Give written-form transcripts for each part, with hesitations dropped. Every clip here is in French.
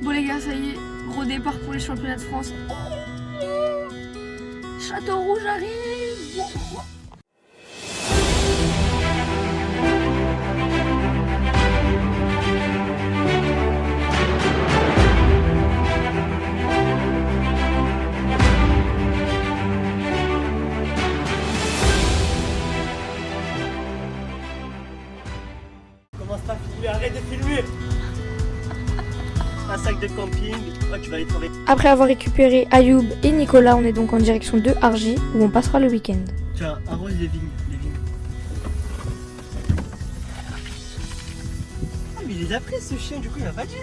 Bon les gars, ça y est, gros départ pour les championnats de France. Oh, Château Rouge arrive. Comment ça filmer? Arrête de filmer. Un sac de camping. Oh, tu vas aller travailler. Après avoir récupéré Ayoub et Nicolas, on est donc en direction de Argy où on passera le week-end. Tiens, arrose les vignes. Ah, mais il les a pris ce chien, du coup il va pas dire.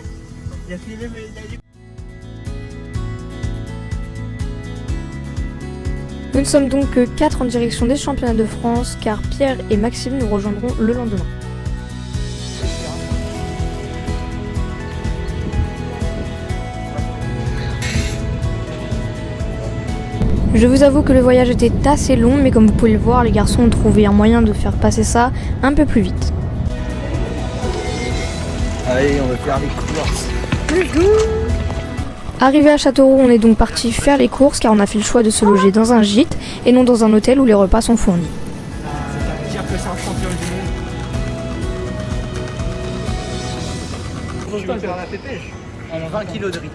Il a fait les mêmes. Nous ne sommes donc que 4 en direction des championnats de France car Pierre et Maxime nous rejoindront le lendemain. Je vous avoue que le voyage était assez long, mais comme vous pouvez le voir, les garçons ont trouvé un moyen de faire passer ça un peu plus vite. Allez, on va faire les courses. Arrivé à Châteauroux, on est donc parti faire les courses car on a fait le choix de se loger dans un gîte et non dans un hôtel où les repas sont fournis. C'est à dire que c'est un champion du monde. Je vais faire la pépèche. Alors 20 kilos de riz.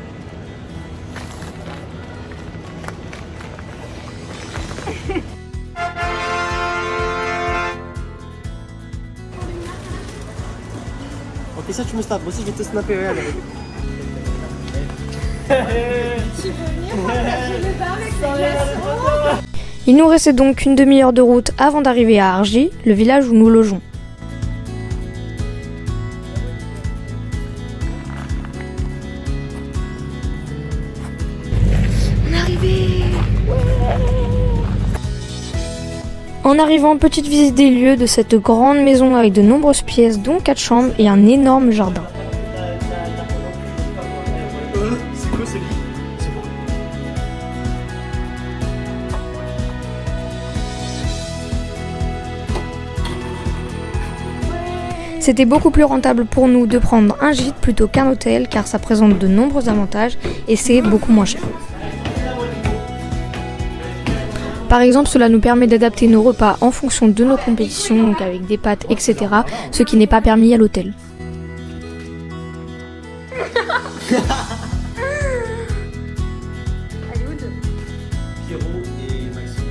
Ok, ça tu me snaps, moi aussi je vais te snapper, regarde. Il nous restait donc une demi-heure de route avant d'arriver à Argy, le village où nous logeons. On est arrivé! En arrivant, petite visite des lieux de cette grande maison avec de nombreuses pièces, dont 4 chambres et un énorme jardin. C'est quoi ce lit? C'est bon. C'était beaucoup plus rentable pour nous de prendre un gîte plutôt qu'un hôtel car ça présente de nombreux avantages et c'est beaucoup moins cher. Par exemple, cela nous permet d'adapter nos repas en fonction de nos compétitions, donc avec des pâtes, etc., ce qui n'est pas permis à l'hôtel. Pierrot et Maxime.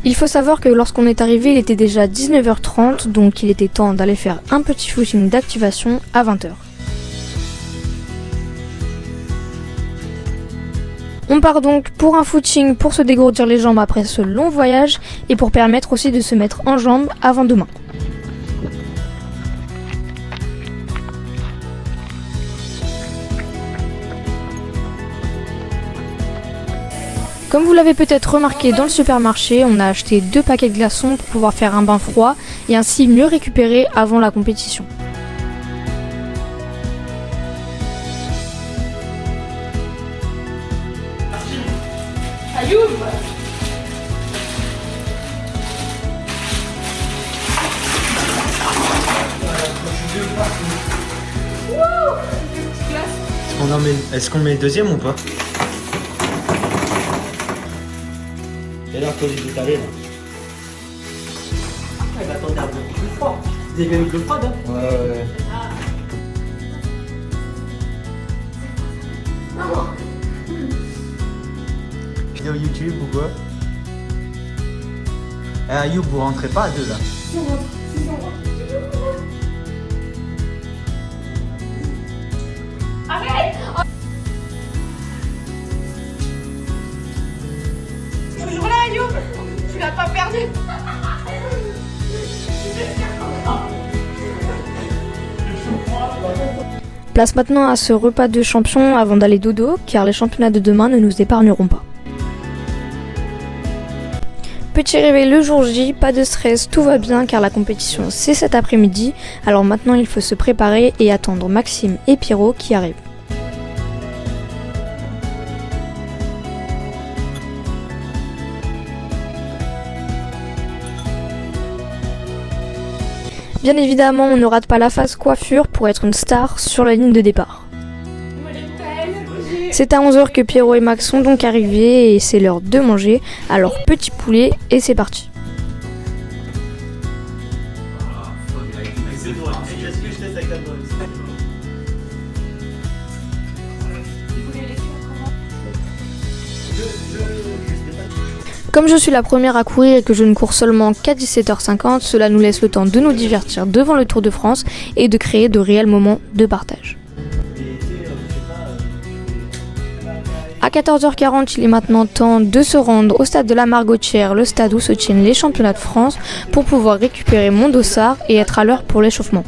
Il faut savoir que lorsqu'on est arrivé, il était déjà 19h30, donc il était temps d'aller faire un petit footing d'activation à 20h. On part donc pour un footing pour se dégourdir les jambes après ce long voyage et pour permettre aussi de se mettre en jambes avant demain. Comme vous l'avez peut-être remarqué dans le supermarché, on a acheté 2 paquets de glaçons pour pouvoir faire un bain froid et ainsi mieux récupérer avant la compétition. Ayoub. Est-ce qu'on met le deuxième ou pas? Et là, quand j'ai décalé là. Ah, il va attendre un peu plus froid. Vous avez bien mis de l'eau froide, hein? Ouais. Vidéo YouTube ou quoi? Eh Ayoub, vous rentrez pas à deux là? Arrête. Toujours là, Ayoub. Tu l'as pas perdu. Place maintenant à ce repas de champion avant d'aller dodo, car les championnats de demain ne nous épargneront pas. Petit réveil le jour J, pas de stress, tout va bien car la compétition c'est cet après-midi, alors maintenant il faut se préparer et attendre Maxime et Pierrot qui arrivent. Bien évidemment, on ne rate pas la phase coiffure pour être une star sur la ligne de départ. C'est à 11h que Pierrot et Max sont donc arrivés et c'est l'heure de manger. Alors petit poulet et c'est parti. Comme je suis la première à courir et que je ne cours seulement qu'à 17h50, cela nous laisse le temps de nous divertir devant le Tour de France et de créer de réels moments de partage. À 14h40, il est maintenant temps de se rendre au stade de la Margotière, le stade où se tiennent les championnats de France, pour pouvoir récupérer mon dossard et être à l'heure pour l'échauffement.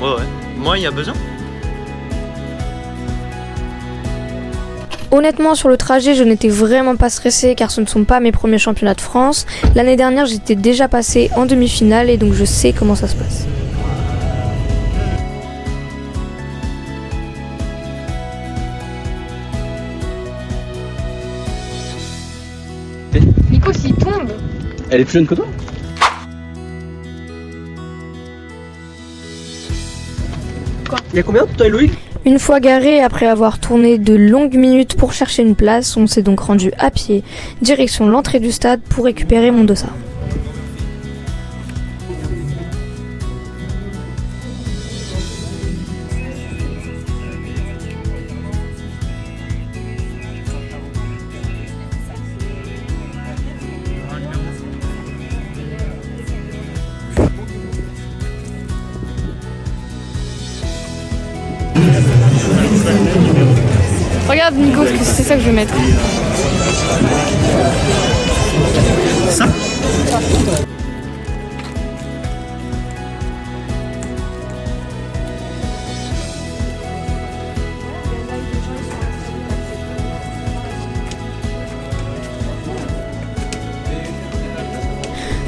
Ouais. Moi, il y a besoin. Honnêtement, sur le trajet, je n'étais vraiment pas stressée car ce ne sont pas mes premiers championnats de France. L'année dernière, j'étais déjà passée en demi-finale et donc je sais comment ça se passe. Nico, s'il tombe. Elle est plus jeune que toi? Quoi? Il y a combien toi et Loïc? Une fois garé, après avoir tourné de longues minutes pour chercher une place, on s'est donc rendu à pied, direction l'entrée du stade pour récupérer mon dossard. Regarde Nico, c'est ça que je vais mettre. Ça?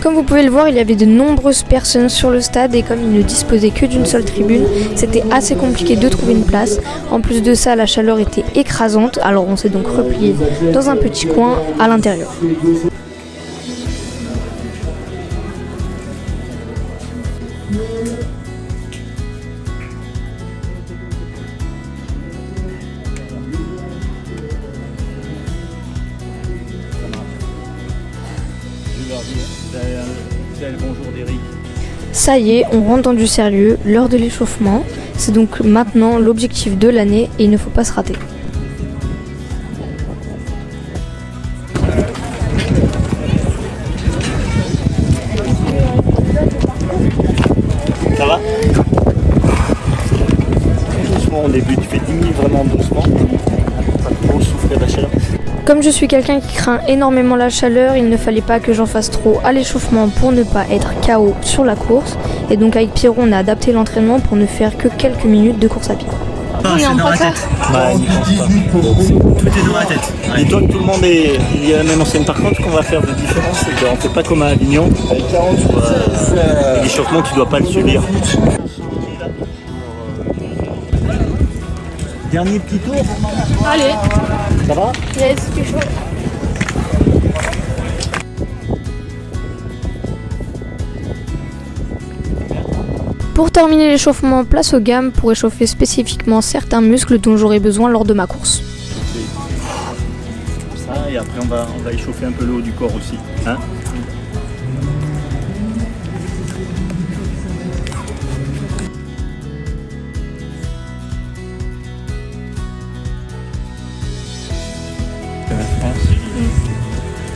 Comme vous pouvez le voir, il y avait de nombreuses personnes sur le stade et comme il ne disposait que d'une seule tribune, c'était assez compliqué de trouver une place. En plus de ça, la chaleur était écrasante, alors on s'est donc replié dans un petit coin à l'intérieur. Bonjour d'Eric. Ça y est, on rentre dans du sérieux, l'heure de l'échauffement. C'est donc maintenant l'objectif de l'année et il ne faut pas se rater. Ça va? Doucement au début, tu fais 10 minutes vraiment doucement. Pas trop souffrir de la chaleur. Comme je suis quelqu'un qui craint énormément la chaleur, il ne fallait pas que j'en fasse trop à l'échauffement pour ne pas être KO sur la course. Et donc avec Pierrot, on a adapté l'entraînement pour ne faire que quelques minutes de course à pied. On est en braquard. Bah, n'y pense pas. Tout est dans la tête. Dis-toi que tout le monde est lié à la même enseigne. Par contre, ce qu'on va faire de différence, c'est qu'on ne fait pas comme à Avignon. L'échauffement, tu ne dois pas le subir. Dernier petit tour. Allez, Ça va? yes, c'est chaud. Pour terminer l'échauffement, place aux gammes pour échauffer spécifiquement certains muscles dont j'aurai besoin lors de ma course. Ça, et après on va échauffer un peu le haut du corps aussi. Hein?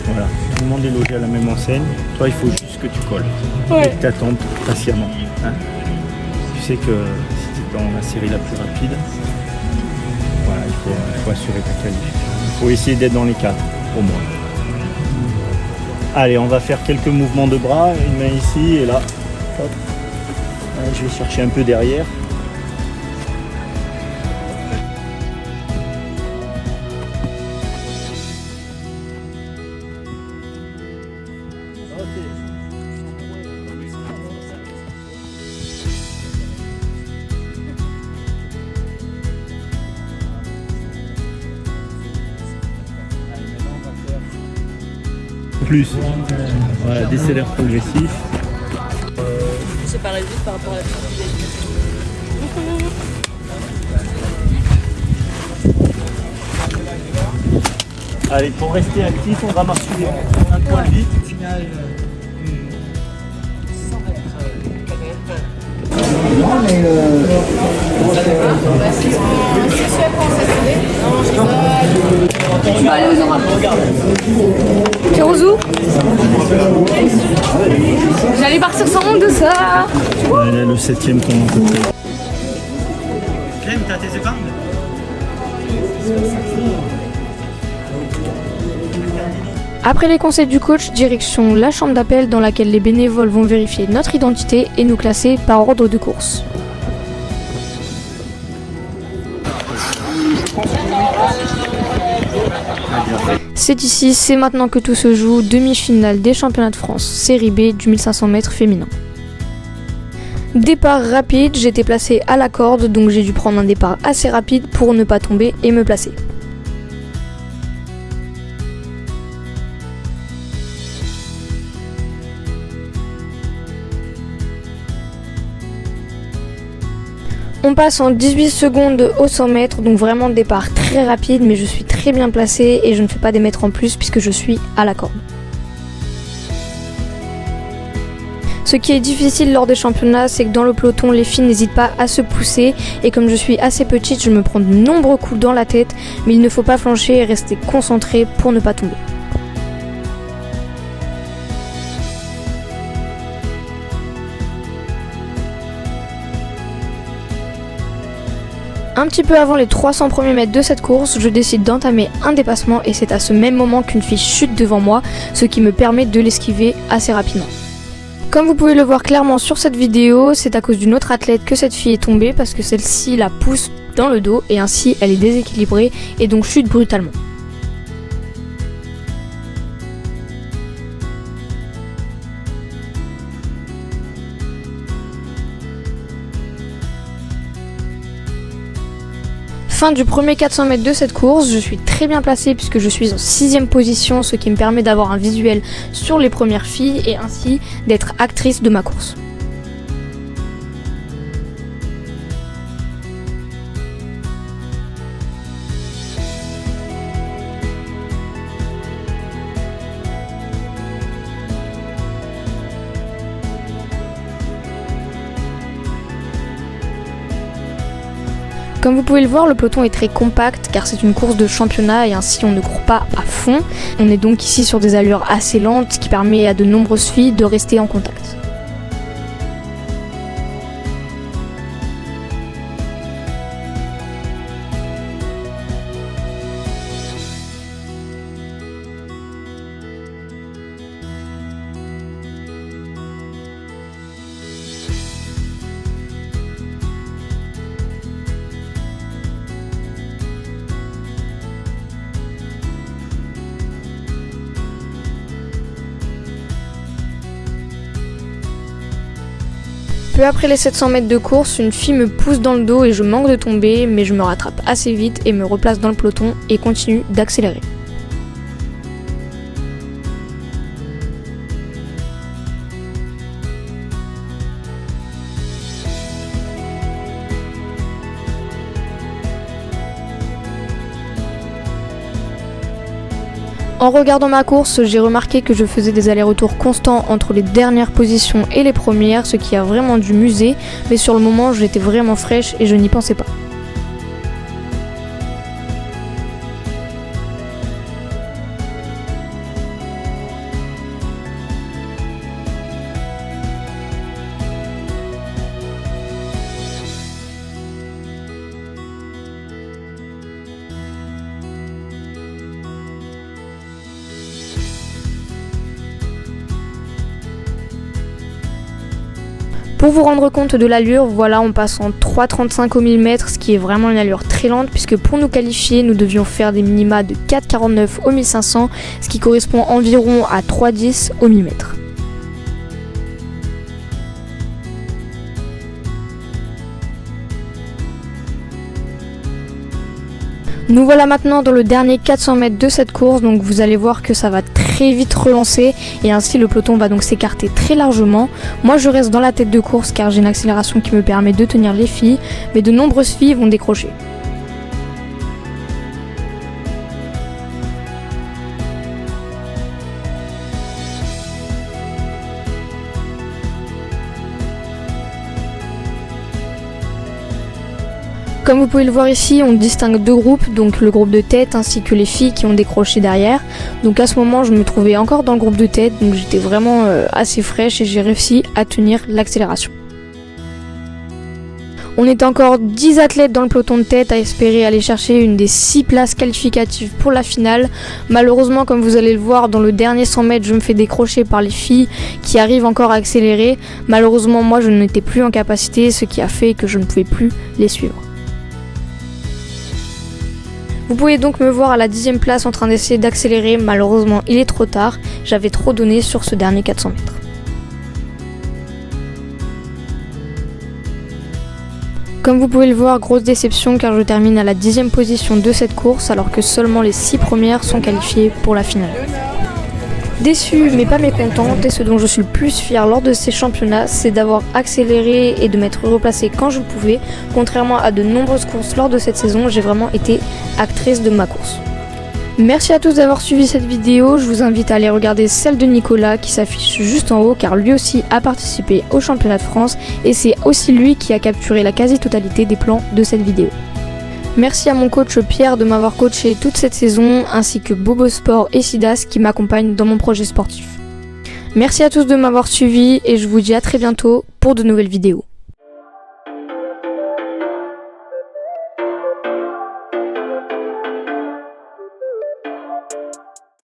Voilà, tout le monde est logé à la même enseigne. Toi, il faut juste que tu colles et que tu attendes patiemment. Hein? Tu sais que si tu es dans la série la plus rapide, voilà, il faut assurer ta qualif. Il faut essayer d'être dans les cadres, au moins. Allez, on va faire quelques mouvements de bras, une main ici et là. Hop. Je vais chercher un peu derrière. Plus, voilà, décélère progressif. c'est pareil vite par rapport à la Allez, pour rester actif, on va marcher un point vite. Kirozou, j'allais partir sans honte de ça. Elle est le 7ème tournoi à peu près. Clem, t'as tes épingles? Après les conseils du coach, direction la chambre d'appel dans laquelle les bénévoles vont vérifier notre identité et nous classer par ordre de course. C'est ici, c'est maintenant que tout se joue, demi-finale des championnats de France, série B du 1500 mètres féminin. Départ rapide, j'étais placée à la corde, donc j'ai dû prendre un départ assez rapide pour ne pas tomber et me placer. On passe en 18 secondes au 100 mètres, donc vraiment départ très rapide, mais je suis très bien placée et je ne fais pas des mètres en plus puisque je suis à la corde. Ce qui est difficile lors des championnats, c'est que dans le peloton, les filles n'hésitent pas à se pousser et comme je suis assez petite, je me prends de nombreux coups dans la tête, mais il ne faut pas flancher et rester concentré pour ne pas tomber. Un petit peu avant les 300 premiers mètres de cette course, je décide d'entamer un dépassement et c'est à ce même moment qu'une fille chute devant moi, ce qui me permet de l'esquiver assez rapidement. Comme vous pouvez le voir clairement sur cette vidéo, c'est à cause d'une autre athlète que cette fille est tombée parce que celle-ci la pousse dans le dos et ainsi elle est déséquilibrée et donc chute brutalement. Fin du premier 400 mètres de cette course, je suis très bien placée puisque je suis en 6ème position, ce qui me permet d'avoir un visuel sur les premières filles et ainsi d'être actrice de ma course. Comme vous pouvez le voir, le peloton est très compact car c'est une course de championnat et ainsi on ne court pas à fond. On est donc ici sur des allures assez lentes, ce qui permet à de nombreuses filles de rester en contact. Peu après les 700 mètres de course, une fille me pousse dans le dos et je manque de tomber, mais je me rattrape assez vite et me replace dans le peloton et continue d'accélérer. En regardant ma course, j'ai remarqué que je faisais des allers-retours constants entre les dernières positions et les premières, ce qui a vraiment dû m'user, mais sur le moment j'étais vraiment fraîche et je n'y pensais pas. Pour vous rendre compte de l'allure, voilà, on passe en 3,35 au 1000 mètres, ce qui est vraiment une allure très lente puisque pour nous qualifier, nous devions faire des minima de 4,49 au 1500, ce qui correspond environ à 3,10 au 1000 mètres. Nous voilà maintenant dans le dernier 400 mètres de cette course, donc vous allez voir que ça va très vite relancer et ainsi le peloton va donc s'écarter très largement. Moi je reste dans la tête de course car j'ai une accélération qui me permet de tenir les filles, mais de nombreuses filles vont décrocher. Comme vous pouvez le voir ici, on distingue deux groupes, donc le groupe de tête ainsi que les filles qui ont décroché derrière. Donc à ce moment, je me trouvais encore dans le groupe de tête, donc j'étais vraiment assez fraîche et j'ai réussi à tenir l'accélération. On est encore 10 athlètes dans le peloton de tête à espérer aller chercher une des 6 places qualificatives pour la finale. Malheureusement, comme vous allez le voir, dans le dernier 100 mètres, je me fais décrocher par les filles qui arrivent encore à accélérer. Malheureusement, moi, je n'étais plus en capacité, ce qui a fait que je ne pouvais plus les suivre. Vous pouvez donc me voir à la 10e place en train d'essayer d'accélérer, malheureusement il est trop tard, j'avais trop donné sur ce dernier 400 mètres. Comme vous pouvez le voir, grosse déception car je termine à la 10e position de cette course alors que seulement les 6 premières sont qualifiées pour la finale. Déçue mais pas mécontente, et ce dont je suis le plus fière lors de ces championnats, c'est d'avoir accéléré et de m'être replacée quand je pouvais. Contrairement à de nombreuses courses lors de cette saison, j'ai vraiment été actrice de ma course. Merci à tous d'avoir suivi cette vidéo, je vous invite à aller regarder celle de Nicolas qui s'affiche juste en haut car lui aussi a participé au championnat de France et c'est aussi lui qui a capturé la quasi-totalité des plans de cette vidéo. Merci à mon coach Pierre de m'avoir coaché toute cette saison, ainsi que Bobo Sport et Sidas qui m'accompagnent dans mon projet sportif. Merci à tous de m'avoir suivi et je vous dis à très bientôt pour de nouvelles vidéos.